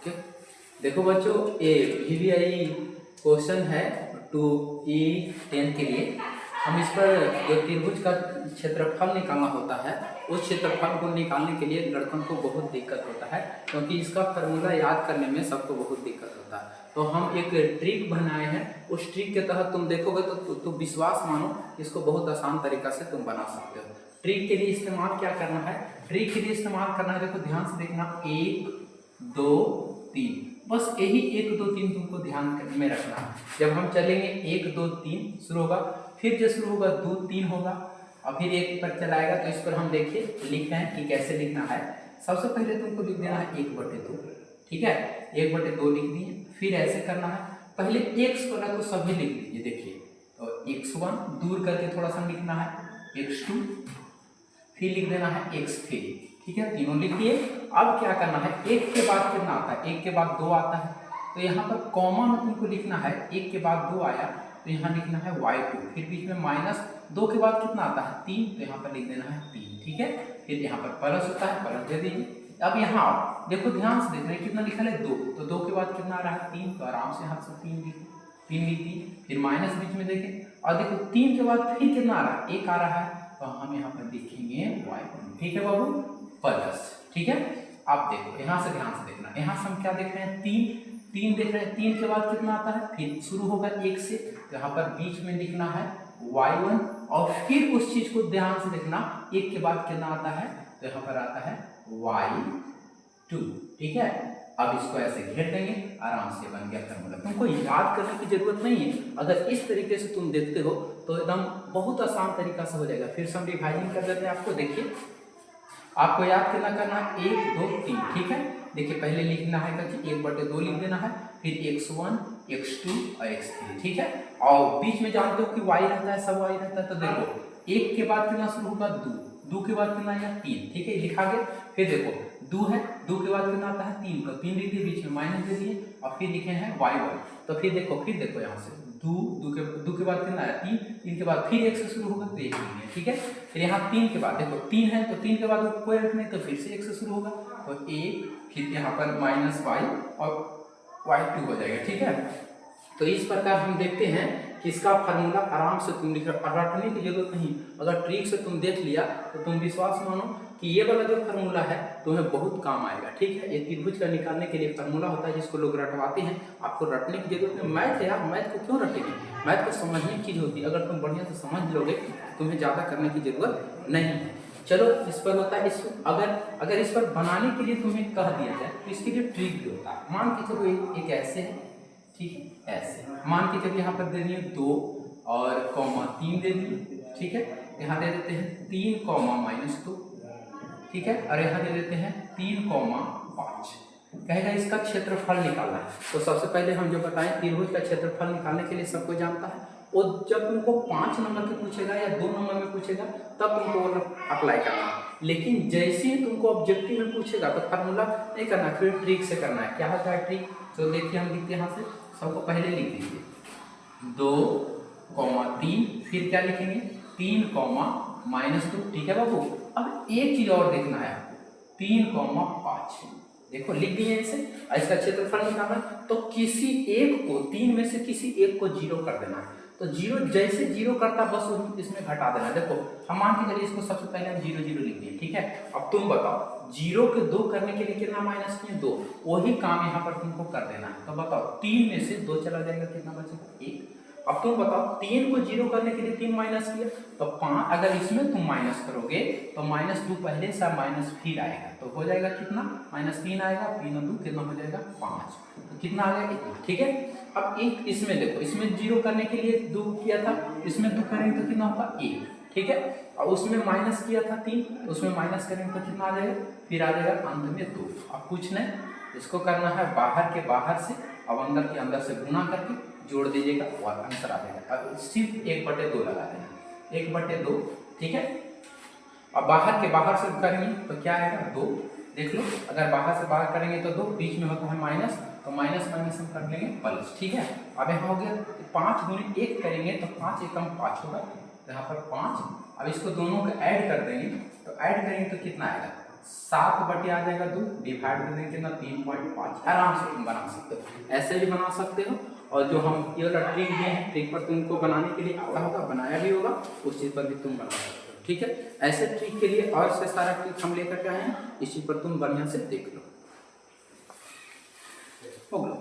Okay, देखो बच्चों, ये VVI क्वेश्चन है 2E10 के लिए। हम इस पर जो त्रिभुज का क्षेत्रफल निकालना होता है, उस क्षेत्रफल को निकालने के लिए लड़कों को बहुत दिक्कत होता है, क्योंकि इसका फार्मूला याद करने में सबको बहुत दिक्कत होता है। तो हम एक ट्रिक बनाए हैं, उस ट्रिक के तहत तुम देखोगे तो विश्वास मानो इसको बहुत आसान तरीका से तुम बना सकते हो। ट्रिक के लिए इस्तेमाल क्या करना है, ट्रिक के लिए इस्तेमाल करना है, देखो ध्यान से देखना, 1 2 3, बस यही 1 2 3 तुमको ध्यान में रखना है। जब हम चलेंगे 1 2 3 शुरू होगा, फिर जो शुरू होगा 2 3 होगा, और फिर 1 पर चलाएगा। तो इस पर हम देखिए लिखते हैं कि कैसे लिखना है। सबसे पहले तुमको लिख देना है 1/2, ठीक है, 1/2 लिख दिए। फिर ऐसे करना है, पहले x वाला को सभी लिख दीजिए। देखिए तो x1 दूर करके थोड़ा सा लिखना है, x2, फिर लिख देना है x3, ठीक है, तीनों लिख दिए। अब क्या करना है, 1 के बाद कितना आता है, 1 के बाद 2 आता है, तो यहाँ पर कॉमा में तुमको लिखना है, 1 के बाद 2 आया तो यहाँ लिखना है y2, फिर बीच में माइनस, 2 के बाद कितना आता है 3, तो यहाँ पर लिख देना है 3, ठीक है। फिर यहाँ पर प्लस होता है, प्लस दे दीजिए। अब यहाँ देखो ध्यान से देख रहे हैं कितना लिखा है 2, तो 2 के बाद कितना आ रहा है 3, तो आराम से यहाँ से 3 लिख दिए। फिर माइनस बीच में देखें, और देखो 3 के बाद फिर कितना आ रहा है, 1 आ रहा है, तो हम यहाँ पर लिखेंगे y1, ठीक है बाबू, प्लस, ठीक है। अब देखो यहाँ से ध्यान से देखना, यहाँ से हम क्या देख रहे हैं, 3 देख रहे हैं, 3 के बाद कितना आता है, फिर शुरू होगा 1 से, तो यहाँ पर बीच में लिखना है y1, और फिर उस चीज को ध्यान से देखना, 1 के बाद कितना आता है, तो यहाँ पर आता है y2, ठीक है। अब इसको ऐसे घेर देंगे, आराम से बन गया फार्मूला। तुमको याद करने की जरूरत नहीं है, अगर इस तरीके से तुम देखते हो तो एकदम बहुत आसान तरीका से हो जाएगा। फिर से हम रिवाइजिंग कर देते हैं आपको। देखिए आपको याद करना 1 2 3, ठीक है। देखिए पहले लिखना है कि 1/2 लिख देना है, फिर x1 x2 और x3, ठीक है। और बीच में जानते हो कि y रहता है, सब y रहता है, तो देखो 1 के बाद कितना शुरू होगा 2 के बाद कितना आएगा 3, ठीक है, लिखा गया। फिर देखो 2 है, 2 के बाद कितना आता है 3, तो 3 लिख दिए, बीच में माइनस दे दिए, और फिर लिखे हैं y1। तो फिर देखो यहाँ से 2 के बाद कितना आया 3 के बाद फिर 1 से शुरू होगा, तो 1 लिखिए, ठीक है। फिर यहाँ 3 के बाद देखो 3 है, तो 3 के बाद कोई अर्थ नहीं, तो फिर से 1 से शुरू होगा, तो 1, फिर यहाँ पर -y और y2 हो जाएगा, ठीक है। तो इस प्रकार हम देखते हैं कि इसका फार्मूला आराम से तुम लिख रटने की जरूरत नहीं, अगर ट्रिक से तुम देख लिया तो तुम विश्वास मानो कि ये वाला जो फार्मूला है तुम्हें बहुत काम आएगा, ठीक है। ये त्रिभुज का निकालने के लिए फार्मूला होता है जिसको लोग रटवाते हैं, आपको रटने की जरूरत नहीं। मैथ है यार, मैथ को क्यों रटेंगे, मैथ को समझने की चीज होती है, अगर तुम बढ़िया से समझ लोगे तुम्हें ज़्यादा करने की जरूरत नहीं है। चलो इस पर होता है, इस अगर इस पर बनाने के लिए तुम्हें कह दिया जाए तो इसके लिए ट्रिक भी होता है। मान के चलो एक ऐसे है, ठीक है, ऐसे मान के चलिए यहाँ पर दे दिए 2 और कॉमा 3 दे दिए, ठीक है। यहाँ दे देते हैं 3 कॉमा -2, ठीक है, और यहाँ दे देते हैं 3 कॉमा 5। कहेगा इसका क्षेत्रफल निकालना है, तो सबसे पहले हम जो बताएं त्रिभुज का क्षेत्रफल निकालने के लिए सबको जानता है, और जब तुमको 5 नंबर के पूछेगा या 2 नंबर में पूछेगा तब तुमको अप्लाई करना है। लेकिन जैसे ही तुमको ऑब्जेक्टिव में पूछेगा तो फार्मूला नहीं करना, फिर ट्रिक से करना है। क्या होता है ट्रिक, तो देखिए हम लिखते हैं यहाँ से, सबको पहले लिख दीजिए 2 3, फिर क्या लिखेंगे 3 -2, ठीक है बाबू। अब एक चीज और देखना है आपको, 3 5, देखो लिख दिए इसे, इसका क्षेत्रफल निकालना, तो किसी एक को 3 में से किसी एक को 0 कर देना है, तो 0 जैसे 0 करता बस इसमें घटा देना। देखो हम मान के चलिए इसको सबसे पहले हम 0 0 लिख दिए, ठीक है। अब तुम बताओ 0 के 2 करने के लिए कितना माइनस किए 2, वही काम यहाँ पर तुमको कर देना है। तो बताओ 3 में से 2 चला जाएगा, कितना बचेगा 1। अब तुम बताओ 3 को 0 करने के लिए 3 माइनस किया, तो 5, अगर इसमें तुम माइनस करोगे तो -2 पहले से माइनस फिर आएगा, तो हो जाएगा कितना -3 आएगा, 3 और 2 कितना हो जाएगा 5, तो कितना आ गया, ठीक है। अब एक इसमें देखो, इसमें 0 करने के लिए 2 किया था, इसमें 2 करेंगे तो कितना होगा 1, ठीक है। और उसमें माइनस किया था 3, तो उसमें माइनस करेंगे तो कितना आ जाएगा, फिर आ जाएगा अंत में 2। अब कुछ नहीं, इसको करना है बाहर के बाहर से, अब अंदर के अंदर से गुना करके जोड़ दीजिएगा और आंसर आ जाएगा। अब सिर्फ 1/2 लगा देना, 1/2, ठीक है। अब बाहर के बाहर से करेंगे तो क्या आएगा 2, देख लो, अगर बाहर से बाहर करेंगे तो 2, बीच में होता है माइनस, तो माइनस हम कर लेंगे प्लस, ठीक है। अब यहाँ हो गया 5 गुणे 1 करेंगे तो 5 एकम 5 होगा, यहाँ पर 5। अब इसको दोनों को ऐड कर देंगे, तो ऐड करेंगे तो कितना आएगा 7 बटे आ जाएगा 2, डिवाइड कर देंगे ना 3.5, आराम से तुम बना सकते हो, ऐसे भी बना सकते हो। और जो हम ये वाला ट्रिक दिए हैं, ट्रिक पर तुमको बनाने के लिए आता होगा, बनाया भी होगा, उस चीज़ पर भी तुम बना सकते हो। ठीक है, ऐसे ट्रिक के लिए और से सारा ट्रिक हम लेकर के आए हैं, इस चीज़ पर तुम बढ़िया से देख लो। हो गया।